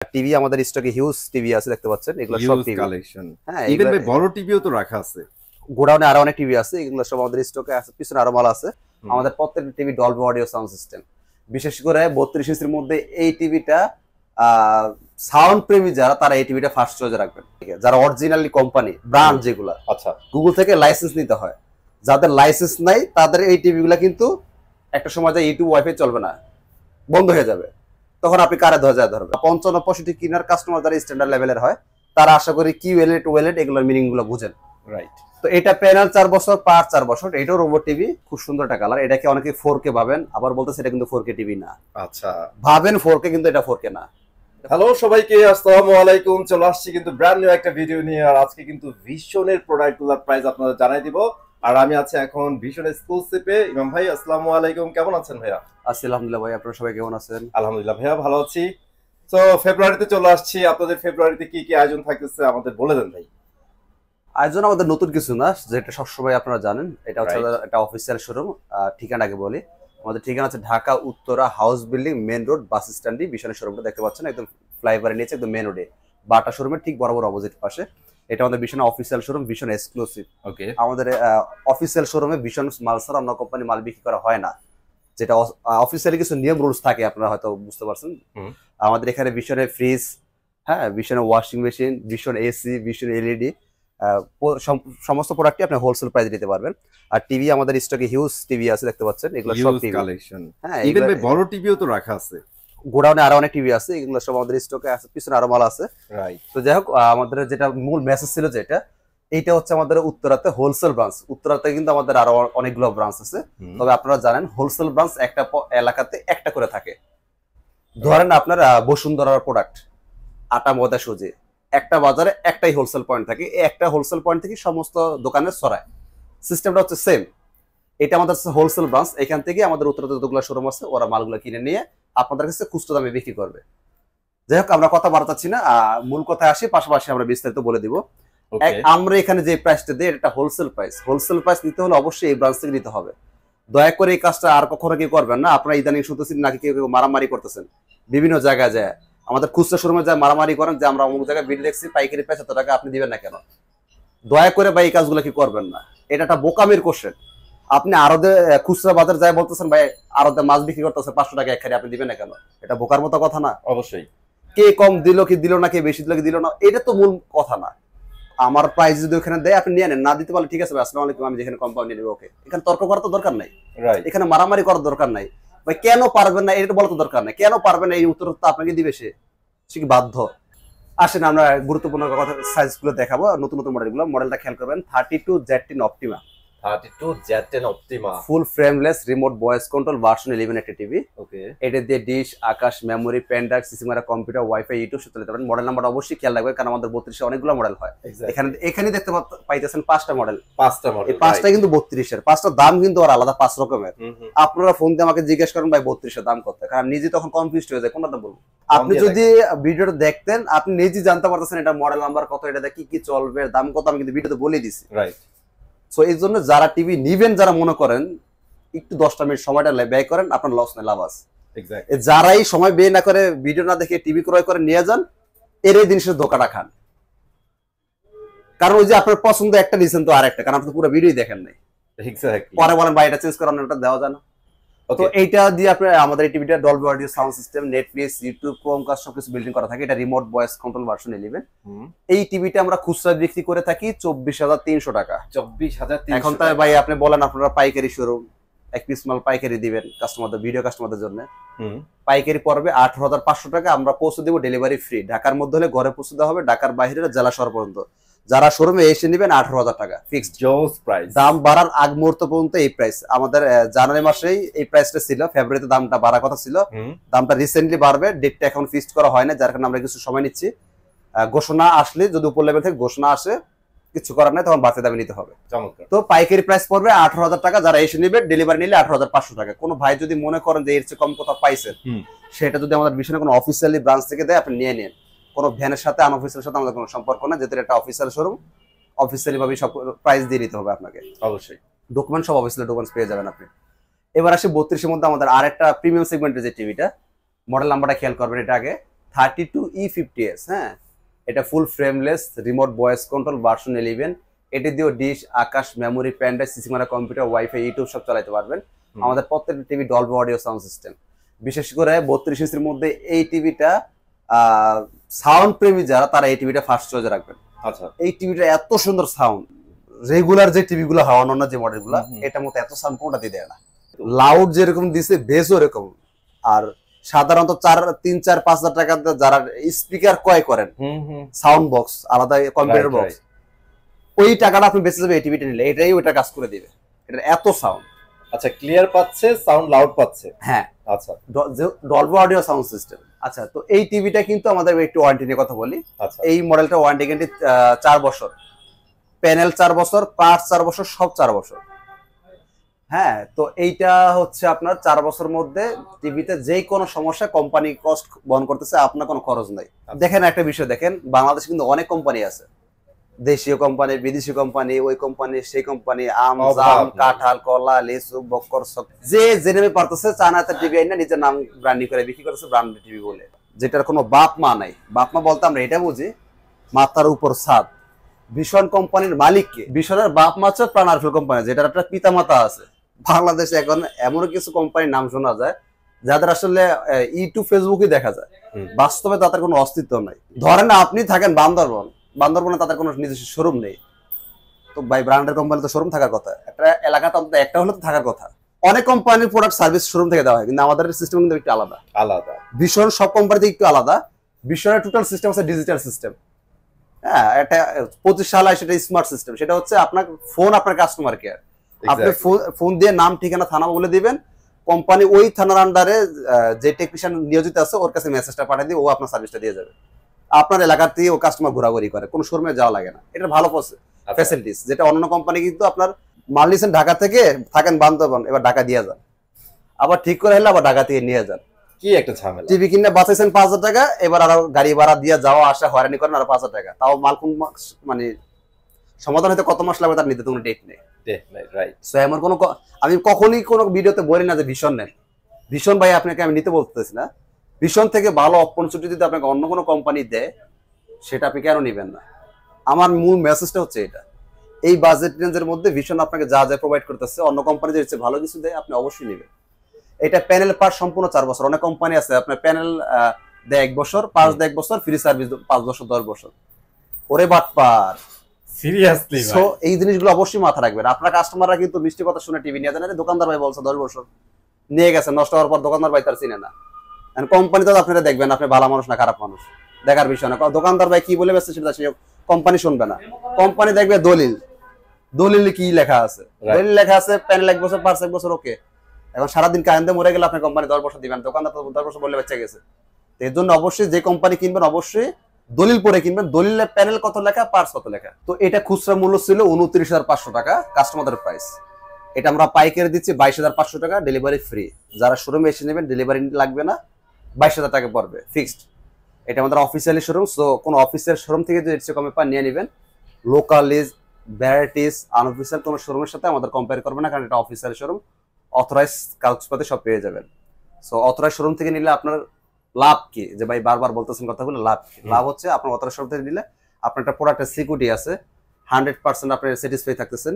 TV আমাদের স্টকে huge TV আছে, দেখতে পাচ্ছেন এগুলো সব হিউজ টিভি কালেকশন। হ্যাঁ, ইভেন এগুলো ভাই বড় টিভিও তো রাখা আছে। গোডাউনে আরো অনেক টিভি আছে, এগুলো সব আমাদের স্টকে আছে। পিছনে আরো মাল আছে। আমাদের প্রত্যেকটা TV Dolby audio sound system, বিশেষ করে 32 ইঞ্চির মধ্যে এই টিভিটা সাউন্ড প্রেমী যারা, তারা এই টিভিটা ফার্স্ট চয়েসে রাখবেন। ঠিক আছে, যারা অরিজিনালি কোম্পানি ব্র্যান্ড যেগুলো আচ্ছা, গুগল থেকে লাইসেন্স নিতে হয়, যাদের লাইসেন্স নাই তাদের এই টিভিগুলো কিন্তু একটা সময় যায় ইউটিউব ওয়াইফাই চলবে না, বন্ধ হয়ে যাবে, তখন আপনি কারে ধরবে। 55-65 কিনার কাস্টমার যারা স্ট্যান্ডার্ড লেভেলের হয়, তারা আশা করি কি ওয়েলেট এগুলোর মিনিং গুলো বুঝেন। রাইট। তো এটা প্যানেল 4 বছর, পার 4 বছর। এটাও রোবট টিভি, খুব সুন্দর একটা কালার। এটাকে অনেকে 4K ভাবেন, আবার বলতেছে এটা কিন্তু 4K টিভি না। আচ্ছা, ভাবেন 4K, কিন্তু এটা 4K না। হ্যালো সবাইকে, আসসালামু আলাইকুম। চলে আসছি কিন্তু ব্র্যান্ড নিউ একটা ভিডিও নিয়ে। আর আজকে কিন্তু ভিশনের প্রোডাক্টগুলোর প্রাইস আপনাদের জানাই দিব। আর আমি আছি এখন ভিশন এক্সক্লুসিভে। ইমাম ভাই, আসসালামু আলাইকুম, কেমন আছেন ভাইয়া? আছি আলহামদুলিল্লাহ ভাই, আপনারা সবাই কেমন আছেন? আলহামদুলিল্লাহ ভাইয়া, ভালো আছি। তো ফেব্রুয়ারিতে চলে আসছি, আপনাদের ফেব্রুয়ারিতে কি কি আয়োজন থাকতেছে আমাদের বলে দেন ভাই। আয়োজন আমাদের নতুন কিছু না, যেটা সবসময় আপনারা জানেন। এটা হচ্ছে একটা অফিসিয়াল শোরুম। ঠিকানা আগে বলি, আমাদের ঠিকানা হচ্ছে Dhaka Uttara house building main road bus স্ট্যান্ডে ভিশনের শোরুমটা দেখতে পাচ্ছেন, একদম ফ্লাইওভারের নিচে, একদম মেন রোডে বাটা শোরুমের ঠিক বরাবর অপোজিট পাশে। এটা আমাদের ভিশনের অফিসিয়াল শোরুম, ভিশন এক্সক্লুসিভ। ওকে। আমাদের অফিসিয়াল শোরুমে ভিশন মাল ছাড়া অন্য কোম্পানি মাল বিক্রি করা হয় না, যেটা অফিসিয়ালি কিছু নিয়ম রুলস থাকে, আপনারা হয়তো বুঝতে পারছেন। আমাদের এখানে ভিশনের ফ্রিজ, হ্যাঁ, ভিশনের washing machine, Vision AC, Vision LED, সমস্ত প্রোডাক্টই আপনি হোলসেল প্রাইসে দিতে পারবেন। আর টিভি আমাদের স্টকে হিউজ টিভি আছে, দেখতে পাচ্ছেন এগুলো সব টিভি কালেকশন। হ্যাঁ, ইভেন ভাই বড় টিভিও তো রাখা আছে। গোডাউনে আরো অনেক টিভি আছে, এগুলো সব আমাদের স্টকে আছে। পিছনে আরো মাল আছে। রাইট। তো যাই হোক, আমাদের যেটা মূল মেসেজ ছিল, যেটা এইটা হচ্ছে আমাদের উত্তরাতে হোলসেল ব্রাঞ্চ। উত্তরাতে কিন্তু আমাদের আরো অনেকগুলো ব্রাঞ্চ আছে, তবে আপনারা জানেন হোলসেল ব্রাঞ্চ একটা এলাকাতে একটা করে থাকে। ধরেন আপনার বসুন্ধরার প্রোডাক্ট, আটা ময়দা সুজি, একটা বাজারে একটাই হোলসেল পয়েন্ট থাকে। এই একটা হোলসেল পয়েন্ট থেকে সমস্ত দোকানে ছড়ায়। সিস্টেমটা হচ্ছে সেম। এটা আমাদের হোলসেল ব্রাঞ্চ। এখান থেকে আমাদের উত্তরাতে যতগুলো শোরুম আছে, ওরা মালগুলো কিনে নিয়ে আপনাদের কাছে খুচরো দামে বিক্রি করবে। যাই হোক, আমরা কথা বাড়াচ্ছি না, মূল কথায় আসি, পাশাপাশি আমরা বিস্তারিত বলে দিব। আমরা এখানে যে প্রাইসটা দিই, এটা হোলসেল প্রাইস। হোলসেল প্রাইস নিতে হলে অবশ্যই এই ব্রাঞ্চ থেকে নিতে হবে। দয়া করে এই কাজটা আর কখনো কেউ করবেন না। আপনারা ইদানিং শুনতেছেন নাকি কেউ কেউ মারামারি করতেছেন বিভিন্ন জায়গায় যায়, আমাদের খুচরা শোরুমে যায় মারামারি করেন যে আমরা অমুক জায়গায় বিল দেখছি, পাইকারি প্রাইস এত টাকা, আপনি দিবেন না কেন? দয়া করে ভাই এই কাজগুলো কি করবেন না, এটা একটা বোকামির কোশ্চেন। আপনি আরদে খুচরা বাজার যায় বলতেছেন ভাই আরদে মাছ বিক্রি করতেছে 500 টাকা এক খারি, আপনি দিবেন না কেন? এটা বোকার মতো কথা না? অবশ্যই। কে কম দিল কি দিল না, কে বেশি দিল কি দিল না, এটা তো মূল কথা না। আমার প্রাইস যদি ওখানে দেয়, আপনি নিয়ে নেন, না দিতে পারলে ঠিক আছে ভাই, আসসালামু আলাইকুম, আমি যেখানে কম পাবো নিয়ে নেবো। ওকে, এখানে তর্ক করার তো দরকার নাই, এখানে মারামারি করার দরকার নাই। ভাই কেন পারবেন না এটা বলার তো দরকার নাই। কেন পারবেন না এই উত্তর তো আপনাকে দিবে সে কি বাধ্য? আসেন আমরা গুরুত্বপূর্ণ কথা সাইজ গুলো দেখাবো, নতুন নতুন মডেল গুলো। মডেলটা খেয়াল করবেন, 32Z10 Optima. 32Z10 Optima, full frameless remote voice control version 11 একটা টিভি। ওকে। এটা দিয়ে dish, Akash, memory, pen drive, সিসিমারা, কম্পিউটার, ওয়াইফাই, ইউটিউব সব চালাতে পারেন। মডেল নাম্বার অবশ্যই খেয়াল রাখবেন, কারণ আমাদের 32 অনেকগুলো মডেল হয়। এখানে দেখতে পাইতেছেন 5টা মডেল। 5টা মডেল, এই 5টা কিন্তু 32 এর। 5টার দাম কিন্তু আর আলাদা 5 রকমের। আপনারা ফোন দিয়ে আমাকে জিজ্ঞেস করেন ভাই 32 এর দাম কত, কারণ নিজে তখন কনফিউজড হয়ে যায় কোনটা বলবো। আপনি যদি ভিডিওটা দেখতেন, আপনি নিজে জানতে পারতেছেন এটা মডেল নাম্বার কত, এটা কি কি চলবে, দাম কত, আমি কিন্তু ভিডিওতে বলে দিছি। রাইট। সো এই জন্য যারা টিভি নিবেন, যারা মনে করেন একটু 10টা মিনিট সময়টা ব্যয় করেন, আপনার লস নেই, লাভ আছে। যারাই সময় ব্যয় না করে, ভিডিও না দেখে টিভি ক্রয় করে নিয়ে যান, এর এই জিনিসের ধোকাটা খান। কারণ ওই যে আপনার পছন্দ একটা নিছেন তো আরেকটা, কারণ আপনি পুরো ভিডিওই দেখেন নাই, পরে বলেন ভাই এটা চেঞ্জ করানো, এটা দেওয়া যায় না। তো এইটা দিয়ে আপনি আমাদের এই টিভিটা Dolby audio sound system, Netflix, YouTube, Chromecast সবকিছু বিল্ডিং করা থাকে। এটা রিমোট ভয়েস কন্ট্রোল ভার্সন 11। এই টিভিটা আমরা খুচরা বিক্রি করে থাকি 24,300 টাকা। 24,300। এখন তাই ভাই আপনি বলেন, আপনারা পাইকারি শোরুম, এক পিস মাল পাইকারি দিবেন কাস্টমারদের, ভিডিও কাস্টমারদের জন্য পাইকারি পড়বে 18,500 টাকা। আমরা পৌঁছে দেবো ডেলিভারি ফ্রি। ঢাকার মধ্যে হলে ঘরে পৌঁছে দেওয়া হবে, ঢাকার বাইরে জেলা শহর পর্যন্ত। যারা শোরুমে এসে নেবেন 18,000 টাকা ফিক্সড প্রাইস। দাম বাড়ার আগ মুহূর্ত পর্যন্ত এই প্রাইস। আমাদের জানুয়ারি মাসেই এই প্রাইসটা ছিল, ফেব্রুয়ারিতে দামটা বাড়ার কথা ছিল, দামটা রিসেন্টলি বাড়বে। ডেটটা এখন ফিক্সড করা হয় না, যার কারণে আমরা কিছু সময় নিচ্ছি। ঘোষণা আসলে, যদি উপর লেভেল থেকে ঘোষণা আসে, কিছু করার নাই, তখন বাড়তি দামে নিতে হবে। তো পাইকারি প্রাইস পড়বে 18,000 টাকা। যারা এসে নেবে, ডেলিভারি নিলে 18,500 টাকা। কোনো ভাই যদি মনে করেন যে এর চেয়ে কম কোথাও পাইছেন, সেটা যদি আমাদের বিষয়ে কোনো অফিসিয়ালি ব্রাঞ্চ থেকে দেয়, আপনি নিয়ে নেন। কোনো ভ্যানের সাথে আনঅফিসিয়াল সাথে আমাদের কোনো সম্পর্ক না, যেহেতু একটা অফিসিয়াল শোরুম, অফিসিয়ালি ভাবে সব প্রাইস দিয়ে নিতে হবে আপনাকে। অবশ্যই ডকুমেন্ট সব অফিসিয়াল ডকুমেন্টস পেয়ে যাবেন আপনি। এবার আসি 32 এর মধ্যে আমাদের আরেকটা প্রিমিয়াম সেগমেন্টের যে টিভিটা, মডেল নাম্বারটা খেয়াল করবেন। এটা আগে 32E50s, হ্যাঁ, এটা full frameless remote voice control version 11। এটি দিয়েও dish, Akash, memory, pen drive, সিসি মারা কম্পিউটার, ওয়াইফাই, ইউটিউব সব চালাতে পারবেন। আমাদের প্রত্যেকটা TV Dolby audio sound system. বিশেষ করে 32 ইঞ্চির মধ্যে এই টিভিটা সাউন্ড প্রেমী যারা, তারা এই টিভিটা ফার্স্ট চয়েসে রাখবেন। আচ্ছা, এই টিভিটা এত সুন্দর সাউন্ড, রেগুলার যে টিভিগুলো হয় অন্যান্য যে মডেলগুলো, এটার মতো এত সাউন্ড কোনটা দিয়ে দেয় না। লাউড যেরকম দিছে, বেসও এরকম। আর সাধারণত 3-4-5 হাজার টাকা যারা স্পিকার ক্রয় করেন, সাউন্ড বক্স আলাদা, কম্পিউটার বক্স, ওই টাকাটা আপনি বেঁচে যাবে এই টিভিটা নিলে। এটাই ওইটা কাজ করে দিবে, এটা এত সাউন্ড। আচ্ছা, ক্লিয়ার পাচ্ছে, সাউন্ড লাউড পাচ্ছে। হ্যাঁ, আচ্ছা, ডলবি অডিও সাউন্ড সিস্টেম। আচ্ছা, তো এই টিভিটা কিন্তু আমাদের একটু ওয়ারেন্টি নিয়ে কথা বলি। আচ্ছা, এই মডেলটা ওয়ারেন্টি গ্যারান্টি 4 বছর, প্যানেল 4 বছর, পার্টস 4 বছর, সব 4 বছর। হ্যাঁ, তো এইটা হচ্ছে আপনার 4 বছরের মধ্যে টিভিতে যে কোনো সমস্যা কোম্পানি কস্ট বহন করতেছে, আপনার কোনো খরচ নাই। দেখেন একটা বিষয় দেখেন, বাংলাদেশে কিন্তু অনেক কোম্পানি আছে, দেশীয় কোম্পানি, বিদেশি কোম্পানি, ওই কোম্পানি, সেই কোম্পানি, আম, জাম, কাঁঠাল, কলা, লিচু, বক্কর, সব যে জেনে পারতেছে চায়নাতে টিভি আইনা নিজের নাম ব্র্যান্ডিং করে বিক্রি করতেছে ব্র্যান্ডেড টিভি বলে, যেটার কোনো বাপ মা নাই। বাপ মা বলতে আমরা এটা বুঝি মাথার উপর ছাদ। ভীষণ কোম্পানির মালিককে, ভীষণের বাপ মা হচ্ছে প্রাণারফুল কোম্পানি, যেটার একটা পিতা মাতা আছে। বাংলাদেশে এখন এমন কিছু কোম্পানির নাম শোনা যায় যাদের আসলে ইউটিউব, ফেসবুকে দেখা যায়, বাস্তবে তাদের কোনো অস্তিত্ব নাই। ধরেন আপনি থাকেন বান্দরবনে তাদের কোনো নিজস্ব শোরুম নেই, তো ভাই ব্র্যান্ডের কোম্পানি তো শোরুম থাকার কথা, একটা এলাকাতে অন্তত একটা হলে তো থাকার কথা। অনেক কোম্পানির প্রোডাক্ট সার্ভিস শোরুম থেকে দেওয়া হয়, কিন্তু আমাদের সিস্টেম কিন্তু একটু আলাদা। ভীষণ সব কোম্পানিতে একটু আলাদা। ভীষণের টোটাল সিস্টেম হচ্ছে ডিজিটাল সিস্টেম। হ্যাঁ, এটা 25 সালে সেটা স্মার্ট সিস্টেম। সেটা হচ্ছে আপনার ফোন, আপনার কাস্টমার কেয়ার। আপনি ফোন দিয়ে নাম, ঠিকানা, থানা বলে দিবেন, কোম্পানি ওই থানার আন্ডারে যে টেকনিশিয়ান নিয়োজিত আছে ওর কাছে মেসেজটা পাঠিয়ে দিয়ে ও আপনার সার্ভিসটা দিয়ে যাবে। আপনার এলাকাতেই ও কাস্টমার ঘোরাঘুরি করে, কোনো শোরুমে যাওয়া লাগে না। এটা ভালো ফ্যাসিলিটিস, যেটা অন্যান্য কোম্পানি কিন্তু আপনার মাল নিছেন ঢাকা থেকে, থাকেন বান্দরবান, এবার ঢাকা দিয়ে যান, আবার ঠিক করে হলে আবার ঢাকা থেকে নিয়ে যান। কি একটা ঝামেলা। টিভি কিনে বাঁচাইছেন 5,000 টাকা, এবার আরো গাড়ি ভাড়া দিয়ে যাওয়া আসা হয়রানি করেন আরো 5,000 টাকা। তাও মাল কোন মানে সমাধান হতে কত মাস লাগবে তার নিতে কোনো ডেট নেই। আমার কোনো, আমি কখনই কোনো ভিডিওতে বলি না যে ভীষণ নেন, ভীষণ ভাই আপনাকে আমি নিতে বলতেছি না। ভীষণ থেকে ভালো অপরচুনিটি যদি আপনাকে অন্য কোনো কোম্পানি দেয়, সেটা আপনি কেন নিবেন না? আমার মূল মেসেজটা হচ্ছে এটা। এই বাজেট রেঞ্জের মধ্যে ভীষণ আপনাকে যা যা প্রোভাইড করতেছে, অন্য কোম্পানি যে ভালো কিছু দেয় আপনি অবশ্যই নেবেন। এটা প্যানেল পার্ট সম্পূর্ণ 4 বছর। অনেক কোম্পানি আছে আপনার প্যানেল দেয় 1 বছর, পার্টস দেয় 1 বছর, ফ্রি সার্ভিস 5 বছর, 10 বছর। ওরে বাটপার, সিরিয়াসলি সো এই জিনিসগুলো অবশ্যই মাথা রাখবেন। আপনার কাস্টমাররা কিন্তু মিষ্টি কথা শুনে টিভি নিয়ে যান, দোকানদার ভাই বলছে 10 বছর নিয়ে গেছে, নষ্ট হওয়ার পর দোকানদার ভাই তার চিনে না। কোম্পানি তো আপনারা দেখবেন আপনি ভালো মানুষ না খারাপ মানুষ, দেখার বিষয় না। দোকানদার ভাই কি বলে বেসছে সেটা সে কোম্পানি শুনবে না। কোম্পানি দেখবে দলিল কি লেখা আছে, দলিল লেখা আছে প্যানেল 1 বছর, পার্টস 1 বছর, ওকে। এখন সারাদিন কারেন্টে মরে গেলে আপনি কোম্পানি 10 বছর দিবেন, দোকানদার তো 10 বছর বললে বাচ্চা গেছে। এর জন্য অবশ্যই যে কোম্পানি কিনবেন অবশ্যই দলিল পরে কিনবেন, দলিলে প্যানেল কত লেখা, পার্টস কত লেখা। তো এটা খুচরা মূল্য ছিল 29,500 টাকা কাস্টমারদের প্রাইস। এটা আমরা পাইকারি দিচ্ছি 22,500 টাকা, ডেলিভারি ফ্রি। যারা শোরুমে এসে নেবেন ডেলিভারি লাগবে না, 22,000 টাকা পড়বে ফিক্সড। এটা আমাদের অফিসিয়ালি শোরুম, সো কোনো অফিসিয়াল শোরুম থেকে যদি এর কমে পান নিয়ে নেবেন। লোকালিজ, ভ্যারাইটিস, আনঅফিসিয়াল কোনো শোরুমের সাথে আমাদের কম্পেয়ার করবে না, কারণ এটা অফিসিয়াল শোরুম, অথরাইজ কাগজপাতি সব পেয়ে যাবেন। সো অথরাইজ শোরুম থেকে নিলে আপনার লাভ কি, যে ভাই বারবার বলতেছেন কথাগুলো, লাভ কি? লাভ হচ্ছে আপনার অথরাইজ শোরুম থেকে নিলে আপনার একটা প্রোডাক্টের সিকিউরিটি আছে, 100% আপনি স্যাটিসফাই থাকতেছেন,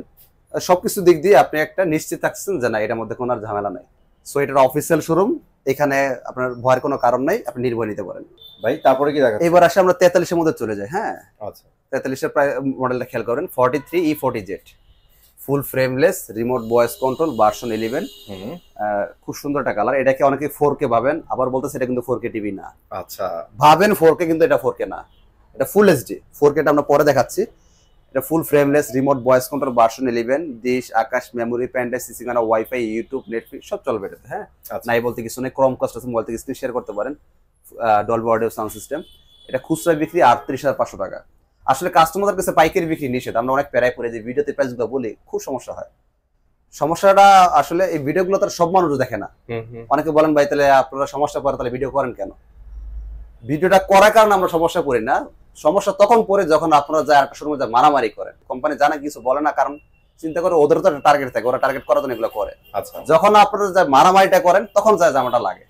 সবকিছু দিক দিয়ে আপনি একটা নিশ্চিত থাকছেন যে না এটার মধ্যে কোনো আর ঝামেলা নাই। সো এটার অফিসিয়াল শোরুম, এখানে আপনার ভয়ের কোনো কারণ নাই, আপনি নির্ভয় নিতে পারেন। ভাই তারপরে কি দেখা, এবার আসে আমরা 43 এর মধ্যে চলে যাই। হ্যাঁ, আচ্ছা, 43 এর প্রায় মডেলটা খেয়াল করেন, 43E40Z, ফুল frameless remote voice control version 11। খুব সুন্দর একটা কালার। এটাকে অনেকে 4K ভাবেন, আবার বলতেছে এটা কিন্তু 4K টিভি না। আচ্ছা, ভাবেন 4K, কিন্তু এটা 4K না, এটা ফুল এইচডি। 4K টা আমরা পরে দেখাচ্ছি। এটা full frameless remote voice control version 11, dish, Akash, memory, pen drive, সিসি মারা, ওয়াইফাই, ইউটিউব, নেটফ্লিক্স সব চলবে এটাতে। হ্যাঁ, নাই বলতে কিছু নেই, ক্রমকাস্ট আছে, মোবাইল থেকে স্ক্রিন শেয়ার করতে পারেন, ডলবি অডিও সাউন্ড সিস্টেম। এটা খুচরা বিক্রি 38,500 টাকা। আসলে কাস্টমারদের কাছে পাইকারি বিক্রি নিষেধ, আমরা অনেক প্যারায় পড়ে যে ভিডিওতে প্রাইসগুলো বলি, খুব সমস্যা হয়। সমস্যাটা আসলে এই ভিডিওগুলো তার সব মানুষ দেখে না। অনেকে বলেন ভাই তাহলে আপনারা সমস্যা পড়ে তাহলে ভিডিও করেন কেন? ভিডিওটা করার কারণে আমরা সমস্যা পড়ি না, সমস্যা তখন পড়ে যখন আপনারা যায় আর শোরুমে যা মারামারি করেন। কোম্পানি জানা কিছু বলে না, কারণ চিন্তা করে ওদের তো একটা টার্গেট থাকে, ওরা টার্গেট করার জন্য এগুলো করে। যখন আপনারা যা মারামারিটা করেন তখন যায় জামাটা লাগে।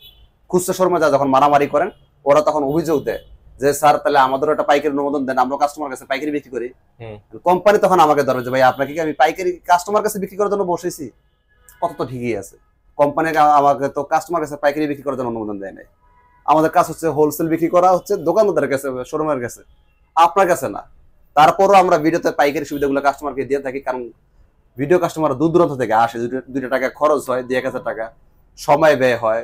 খুচরা শোরুমে যা যখন মারামারি করেন ওরা তখন অভিযোগ দেয় যে স্যার তাহলে আমাদের একটা পাইকারি অনুমোদন দেন, আমরা কাস্টমার কাছে পাইকারি বিক্রি করি। কোম্পানি তখন আমাকে ধরে যে ভাই আপনাকে কি আমি পাইকারি কাস্টমার কাছে বিক্রি করার জন্য বসেছি? কত তো ঠিকই আছে, কোম্পানি আমাকে তো কাস্টমার কাছে পাইকারি বিক্রি করার জন্য অনুমোদন দেয় নাই। আমাদের কাজ হচ্ছে হোলসেল বিক্রি করা, হচ্ছে দোকানদারের কাছে, শোরুমের কাছে, আপনার কাছে না। তারপরও আমরা ভিডিওতে পাইকারি সুবিধাগুলো কাস্টমারকে দিয়ে থাকি, কারণ ভিডিও কাস্টমার দূর দূরান্ত থেকে আসে, দুইটা টাকা খরচ হয়, 1,000 টাকা সময় ব্যয় হয়,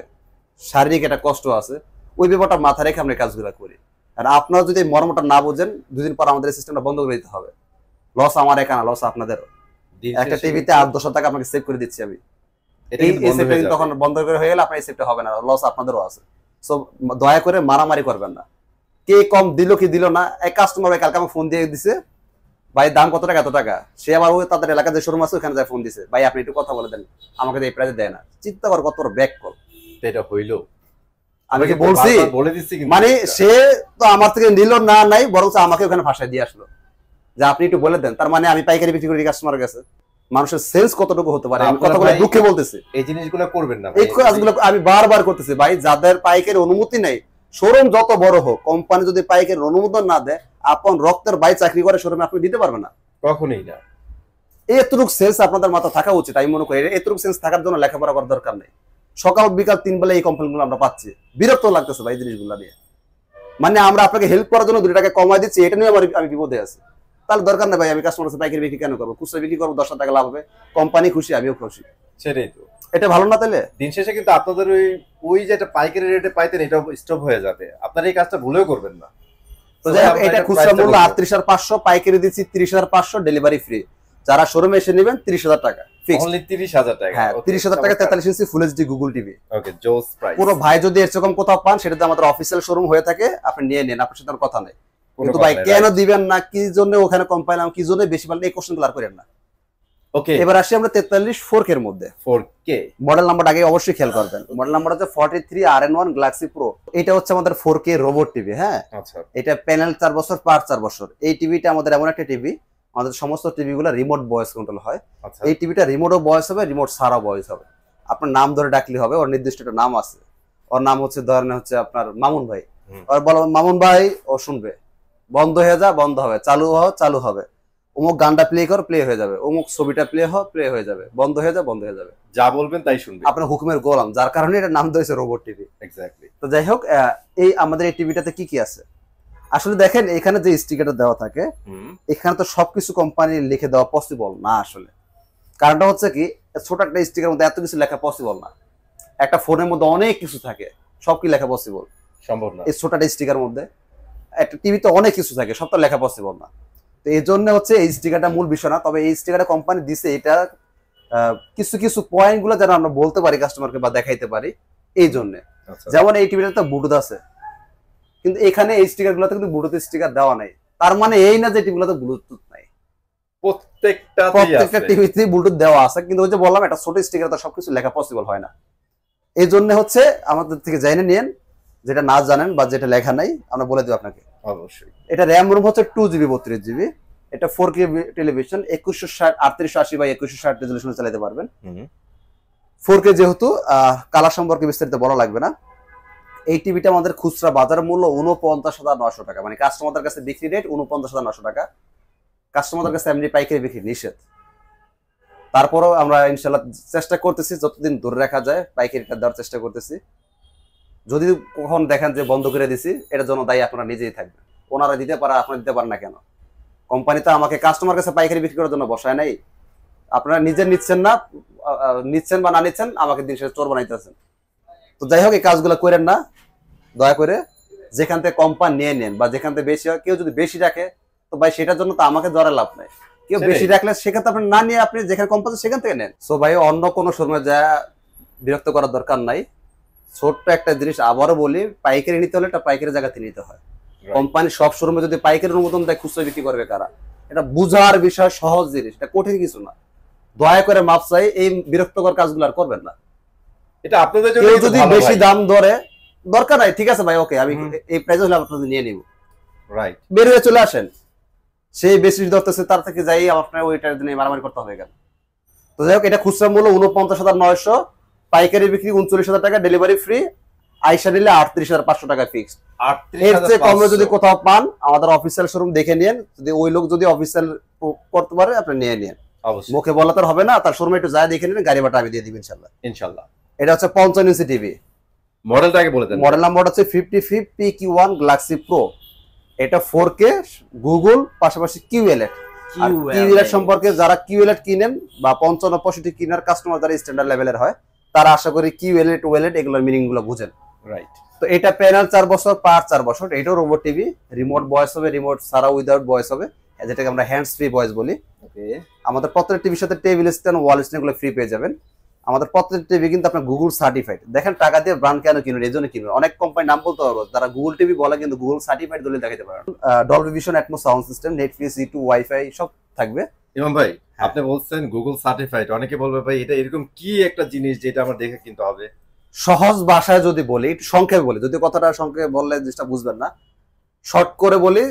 শারীরিক একটা কষ্ট আছে, ওই ব্যাপারটা মাথায় রেখে আমরা কাজগুলো করি। আর আপনারা যদি মর্মটা না বোঝেন, 2 দিন পর আমাদের সিস্টেমটা বন্ধ করে দিতে হবে। লস আমার একা না, লস আপনাদেরও। একটা টিভিতে 8-10 টাকা আপনাকে সেভ করে দিচ্ছি আমি, এই সেভটা তখন বন্ধ করে হয়ে গেলে আপনার এই সেভটা হবে না, লস আপনাদেরও আছে। সো দয়া করে মারামারি করবেন না, কে কম দিল কি দিল না। এক কাস্টমার ভাই কালকে আমাকে ফোন দিয়ে দিছে, ভাই দাম কত টাকা, এত টাকা। সে আবার ওই তাদের এলাকায় যে শোরুম আছে ওখানে যায় ফোন দিছে, ভাই আপনি একটু কথা বলে দেন, আমাকে এই প্রাইসে দেয় না। চিন্তা কর কত বড় ব্যাক কল এটা হইলো। আমি কি বলছি, বলে দিচ্ছি মানে সে তো আমার থেকে নিল না নাই, বরং আমাকে ওখানে ফাঁসায় দিয়ে আসলো যে আপনি একটু বলে দেন। তার মানে আমি পাইকারি বিক্রি করি কাস্টমারের কাছে। মানুষের সেলস কতটুকু হতে পারে, আমি কথাগুলো দুঃখে বলতেছি। এই জিনিসগুলো করবেন না, এই কাজগুলো আমি বারবার করতেছি ভাই। যাদের পাইকারি অনুমতি নেই, শোরুম যত বড় হোক, কোম্পানি যদি পাইকারি অনুমোদন না দেয়, আপন রক্তের ভাই চাকরি করে শোরুমে আপনি দিতে পারবেন না, কখনোই না। এতটুকু সেন্স আপনাদের মাথা থাকা উচিত, আমি মনে করি। এতটুকু সেন্স থাকার জন্য লেখাপড়া করার দরকার নেই। সকাল বিকাল 3 বেলা এই কমপ্লেনগুলো আমরা পাচ্ছি, বিরক্ত লাগতেছে ভাই জিনিসগুলো নিয়ে। মানে আমরা আপনাকে হেল্প করার জন্য 2 টাকা কমাই দিচ্ছি, এটা নিয়ে আমি বিপদে আছি। তাহলে দরকার নেই ভাই, আমি কাস্টমার কাছে পাইকারি বিক্রি কেন করবো? খুচরা বিক্রি করবো, 10 টাকা লাভ হবে, কোম্পানি খুশি, আমিও খুশি। সেটাই তো, এটা ভালো না? তাহলে দিন শেষে কিন্তু আপনাদের ওই যে একটা পাইকারি রেটে পাইতেন, এটা স্টপ হয়ে যাবে। আপনারা এই কাজটা ভুলেও করবেন না। তো যাই হোক, এটা খুচরা মূল্য 38,500, পাইকারি দিচ্ছি 30,500, ডেলিভারি ফ্রি। যারা শোরুমে এসে নেবেন 30,000 টাকা ফিক্সড, অনলি 30,000 টাকা। হ্যাঁ 30,000 টাকা, 43 ইঞ্চি ফুল এইচডি গুগল টিভি। ওকে, জোস প্রাইস। পুরো ভাই যদি এরকম কোথাও পান, সেটাতে আমাদের অফিসিয়াল শোরুম হয়ে থাকে, আপনি নিয়ে নেন, আপনার সাথে কথা নেই। কিন্তু ভাই কেন দিবেন না, কি জন্য ওখানে কম পাইলাম, কি জন্য বেশি পাইলাম, এই কোশ্চেন ক্লিয়ার করেন না। ওকে, এবার আসি আমরা 43 4K এর মধ্যে। 4K মডেল নাম্বারটা আগে অবশ্যই খেয়াল করবেন। মডেল নাম্বার হচ্ছে 43 RN1 গ্যালাক্সি প্রো। এটা হচ্ছে আমাদের 4K রোবট টিভি। হ্যাঁ, আচ্ছা, এটা প্যানেল 4 বছর, পার 4 বছর। এই টিভিটা আমাদের এমন একটা টিভি, আমাদের সমস্ত টিভিগুলো রিমোট ভয়েস কন্ট্রোল হয়। আচ্ছা। এই টিভিটা রিমোটও ভয়েস হবে, রিমোট ছাড়াও ভয়েস হবে। আপনার নাম ধরে ডাকলে হবে, ওর নির্দিষ্ট একটা নাম আছে। ওর নাম হচ্ছে ধরেন হচ্ছে আপনার মামুন ভাই, ওর বলো মামুন ভাই, ও শুনবে। বন্ধ হয়ে যা, বন্ধ হবে, চালু হ, চালু হবে। অমুক গানটা প্লে কর, প্লে হয়ে যাবে। অমুক ছবিটা প্লে হয়ে যাবে। বন্ধ হয়ে যা, বন্ধ হয়ে যাবে। যা বলবেন তাই শুনবে, আপনার হুকুমের গোলাম, যার কারণে এটা নাম দিয়েছে রোবট টিভি। এক্স্যাক্টলি। তো যাই হোক, এই আমাদের এই টিভিটাতে কি কি আছে আসলে দেখেন। এখানে যে স্টিকারটা দেওয়া থাকে, এখানে তো সবকিছু কোম্পানি লিখে দেওয়া পসিবল না আসলে। কারণটা হচ্ছে কি, ছোট একটা স্টিকারের মধ্যে এত কিছু লেখা পসিবল না। একটা ফোনের মধ্যে অনেক কিছু থাকে, সব কি লেখা পসিবল? সম্ভব না। এই ছোট একটা স্টিকারের মধ্যে একটা টিভিতে অনেক কিছু থাকে, সবটা লেখা পসিবল না। তো এই জন্য হচ্ছে এই স্টিকারটা মূল বিষয় না। তবে এই স্টিকারটা কোম্পানি দিছে, এটা কিছু কিছু পয়েন্ট গুলো যেন আমরা বলতে পারি কাস্টমারকে বা দেখাইতে পারি, এই জন্য। যেমন এই টিভিটাতে ব্লুটুথ আছে, কিন্তু এখানে এই স্টিকার গুলোতে কিন্তু ব্লুটুথ স্টিকার দেওয়া নাই। তার মানে এই না যে টিভিগুলোতে ব্লুটুথ নাই, প্রত্যেকটা টিভিতে ব্লুটুথ দেওয়া আছে। কিন্তু ওই যে বললাম, একটা ছোট স্টিকার তো সবকিছু লেখা পসিবল হয় না। এই জন্য হচ্ছে আমাদের থেকে জেনে নিন, যেটা না জানেন বা যেটা লেখা নাই আমরা বলে দেব আপনাকে। অবশ্যই। এটা র্যাম রুম হচ্ছে 2GB 32GB। এটা 4K টেলিভিশন, 2160 3880 বাই 2160 রেজোলিউশনে চালাতে পারবেন। 4K যেহেতু কালার সম্পর্কে বিস্তারিত বলা লাগবে না। এই টিভিটা আমাদের খুচরা বাজার মূল্য 49,900 টাকা, মানে কাস্টমারদের কাছে বিক্রি রেট 49,900 টাকা। কাস্টমারদের কাছে এমনি পাইকারি বিক্রি নিষেধ। তারপরেও আমরা ইনশাল্লাহ চেষ্টা করতেছি যতদিন ধরে রাখা যায় পাইকারিটা দেওয়ার চেষ্টা করতেছি। যদি কখন দেখেন যে বন্ধ করে দিছি, এটার জন্য দায়ী আপনারা নিজেই থাকবেন। ওনারা দিতে পারে, আপনারা দিতে পারেন না কেন? কোম্পানি তো আমাকে কাস্টমার কাছে পাইকারি বিক্রি করার জন্য বসায় নাই। আপনারা নিজে নিচ্ছেন না, নিচ্ছেন বা না নিচ্ছেন, আমাকে দিন শেষে চোর বানাইতেছেন। তো যাই হোক, এই কাজগুলো করেন না দয়া করে। যেখান থেকে কোম্পানি নিয়ে নেন বা যেখান থেকে বেশি হয়, কেউ যদি বেশি রাখে তো ভাই সেটার জন্য তো আমাকে ধরে লাভ নাই। কেউ বেশি রাখলে সেখান থেকে আপনি না নিয়ে আপনি যেখানে কোম্পানি সেখান থেকে নেন। সো ভাই, অন্য কোনো সময় যা বিরক্ত করার দরকার নাই। ছোট্ট একটা জিনিস আবারও বলি, পাইকারি নিতে হলে এটা পাইকারি জায়গাতে নিতে হয়। কোম্পানি সব শোরুমে যদি পাইকারি অনুমোদন দেয়, খুচরা বিক্রি করবে কারা? এটা বুঝার বিষয়, সহজ জিনিস, এটা কঠিন কিছু না। দয়া করে মাপ চাই, এই বিরক্তকর কাজগুলো আর করবেন না। এটা আপনাদের জন্য যদি বেশি দাম ধরে, দরকার নাই, ঠিক আছে ভাই, ওকে, আমি এই প্রাইস হলে আপনাদের নিয়ে নিব, রাইট, বের হয়ে চলে আসেন। সেই বেশি ধরতেছে, তার থেকে যাই আপনার ওইটার দিনে মারামারি করতে হবে কেন? তো যাই হোক, এটা খুচরা মূল্য 49,900, পাইকারি বিক্রি 39,000 টাকা, ডেলিভারি ফ্রি। আইসা নিলে 38,500 টাকা ফিক্সড। এর চেয়ে 38,500 কমে যদি কোথাও পান আমাদের অফিসিয়াল শোরুম দেখে নিন, যদি ওই লোক যদি অফিসিয়াল করতে পারে আপনি নিয়ে নিন, অবশ্যই মুখে বলা তো হবে না, তার শোরুমে একটু যায় দেখে নিন, গাড়ি ভাড়া আমি দিয়ে দিব ইনশাআল্লাহ। ইনশাআল্লাহ। এটা হচ্ছে 55 ইঞ্চি টিভি, মডেলটা আগে বলে দেন। মডেল নাম্বার হচ্ছে 55 PQ1 Galaxy Pro। এটা 4K গুগল পাশাপাশি QLED। আর QLED সম্পর্কে যারা QLED কিনেন বা 55-65 কিনার কাস্টমার যারা স্ট্যান্ডার্ড লেভেলের হয় তারা আশা করি QLED OLED এগুলোর মিনিং গুলো বুঝেন। রাইট। তো এটা প্যানেল 4 বছর, পার 4 বছর। এটাও রোবট টিভি, রিমোট ভয়েস হবে, রিমোট ছাড়া উইদাউট ভয়েস হবে, যেটাকে আমরা হ্যান্ডস ফ্রি ভয়েস বলি। ওকে। আমাদের প্রত্যেকটা টিভির সাথে টেবিল স্ট্যান্ড, ওয়াল স্ট্যান্ড গুলো ফ্রি পেয়ে যাবেন। আমাদের প্রত্যেকটা টিভি কিন্তু আপনার গুগল সার্টিফাইড। দেখেন টাকা দিয়ে ব্র্যান্ড কেন কিনুন, এই জন্য কিনুন। অনেক কোম্পানি নাম বলতে পারবো, তারা গুগল টিভি বলে কিন্তু গুগল সার্টিফাইড দলিল দেখাতে পারেন। Dolby vision, atoms sound system, Netflix, YouTube, wifi সব থাকবে। ইমাম ভাই আপনি বলছেন গুগল সার্টিফাইড, অনেকে বলবে ভাই এটা এরকম কি একটা জিনিস যেটা আমরা দেখে কিনতে হবে? সহজ ভাষায় যদি বলি, একটু সংক্ষেপে বলি, যদি কথাটা সংক্ষেপে বললে জিনিসটা বুঝবেন না, শর্ট করে বলি,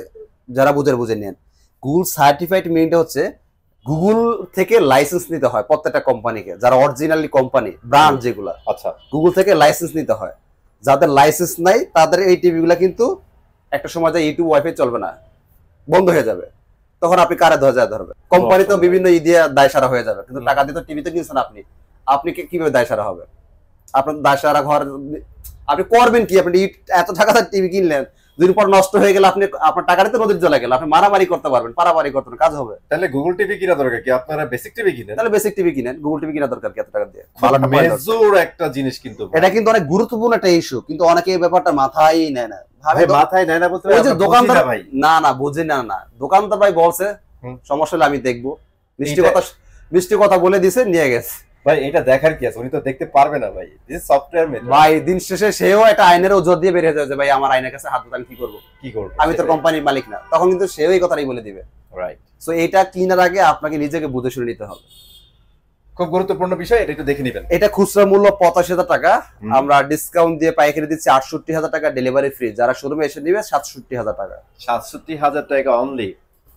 যারা বুঝে নেন। গুগল সার্টিফাইড মিনিংটা হচ্ছে গুগল থেকে লাইসেন্স নিতে হয় প্রত্যেকটা কোম্পানিকে, যারা অরিজিনালি কোম্পানি ব্র্যান্ড যেগুলো, আচ্ছা, গুগল থেকে লাইসেন্স নিতে হয়। যাদের লাইসেন্স নাই তাদের এই টিভি গুলা কিন্তু একটা সময় যায় ইউটিউব, ওয়াইফাই চলবে না, বন্ধ হয়ে যাবে, তখন আপনি কারে ধরবে। কোম্পানি তো বিভিন্ন দিয়ে দায় সারা হয়ে যাবে, কিন্তু টাকা দিয়ে তো টিভি তো কিনছেন আপনি, আপনি কিভাবে দায় সারা হবে? আপনার দায় সারা ঘর আপনি করবেন কি? আপনি এত টাকা টিভি কিনলেন, দুদিন পর নষ্ট হয়ে গেলে আপনি আপনার টাকাটা তো নদীর চলে গেল, আপনি মারামারি করতে পারবেন, পারামারি করতে কাজ হবে। তাহলে গুগল টিভি কিনা দরকার কি? আপনারা বেসিক টিভি কিনেন, তাহলে বেসিক টিভি কিনেন, গুগল টিভি কিনা দরকার কি এত টাকা দিয়ে? মেজর একটা জিনিস কিন্তু এটা কিন্তু অনেক গুরুত্বপূর্ণ একটা ইস্যু, কিন্তু অনেকে এই ব্যাপারটা মাথায় নেয় না। ভাই মাথায় নেয় না বলতে ওই যে দোকানদার ভাই না বুঝি না দোকানদার ভাই বলছে সমস্যা হলে আমি দেখবো, মিষ্টি কথা বলে দিছে, নিয়ে গেছে। ভাই এটা দেখার কি আছে? উনি তো দেখতে পারবে না ভাই, দিস সফটওয়্যার মেথড। ভাই দিন শেষে সেও একটা আইনের ওজোর দিয়ে বেরিয়ে যাবে যে ভাই আমার আইনের কাছে হাত দিতে আমি কি করব, আমি তো কোম্পানির মালিক না, তখন কিন্তু সেও এই কথাটাই বলে দিবে। রাইট। সো এটা কেনার আগে আপনাকে নিজেকে বুঝে শুনে নিতে হবে, খুব গুরুত্বপূর্ণ বিষয়, এটা একটু দেখে নেবেন। এটা খুচরা মূল্য 85,000 টাকা, আমরা ডিসকাউন্ট দিয়ে পাইকারি দিচ্ছি 68,000 টাকা, ডেলিভারি ফ্রি। যারা শোরুমে এসে নিবে 67,000 টাকা। 67,000 টাকা অনলি।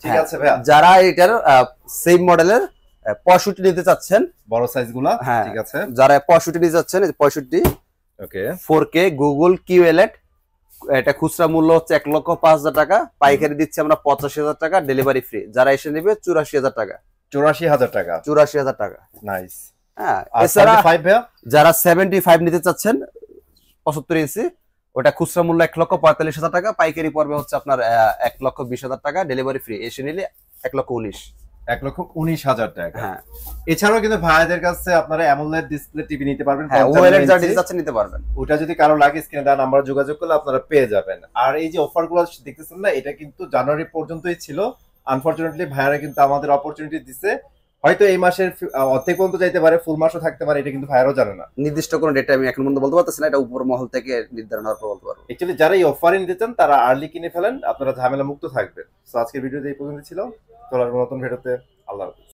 ঠিক আছে ভাই। যারা এটার সেম মডেলের 65 নিতে চাচ্ছেন, বড় সাইজ গুলা, ঠিক আছে, যারা 65 নিতে চাচ্ছেন, 65 ওকে 4K গুগল QLED, এটা খুচরা মূল্য হচ্ছে 1,05,000 টাকা, পাইকারি দিচ্ছি আমরা 85,000 টাকা, ডেলিভারি ফ্রি। যারা এসে নিবে 84,000 টাকা। 84,000 টাকা, 84,000 টাকা। নাইস। হ্যাঁ, এছাড়া যারা 75 নিতে চাচ্ছেন 75 ইঞ্চি, ওটা খুচরা মূল্য 1,45,000 টাকা, পাইকারি পড়বে হচ্ছে আপনার 1,20,000 টাকা, ডেলিভারি ফ্রি। এসে নিলে 1,19,000। 1,19,000 টাকা। হ্যাঁ, এছাড়াও কিন্তু ভাইদের কাছে আপনারা অ্যামোলেড ডিসপ্লে টিভি নিতে পারবেন, OLED যা ডিসপ্লে আছে নিতে পারবেন। ওটা যদি কারো লাগে স্ক্রিনে দেওয়া নাম্বারে যোগাযোগ করলে আপনারা পেয়ে যাবেন। আর এই যে অফারগুলো দেখতেছেন না, এটা কিন্তু জানুয়ারি পর্যন্তই ছিল। আনফরচুনেটলি ভাইয়ারা কিন্তু আমাদের অপরচুনিটি দিছে, হয়তো এই মাসের অর্ধেক পর্যন্ত যাইতে পারে, ফুল মাসও থাকতে পারে, এটা কিন্তু ভাইয়ারও জানে না। নির্দিষ্ট কোনো ডেট আমি এখন পর্যন্ত বলতে পারতেছি না, এটা উপর মহল থেকে নির্ধারণ হওয়ার পর বলতে পারবো। অ্যাকচুয়ালি যারা এই অফারে নিতে চান তারা আর্লি কিনে ফেলেন, আপনারা ঝামেলা মুক্ত থাকবেন। তো আজকের ভিডিওতে এই পর্যন্ত ছিল, চলার নতুন ভিডিওতে, আল্লাহ হাফেজ।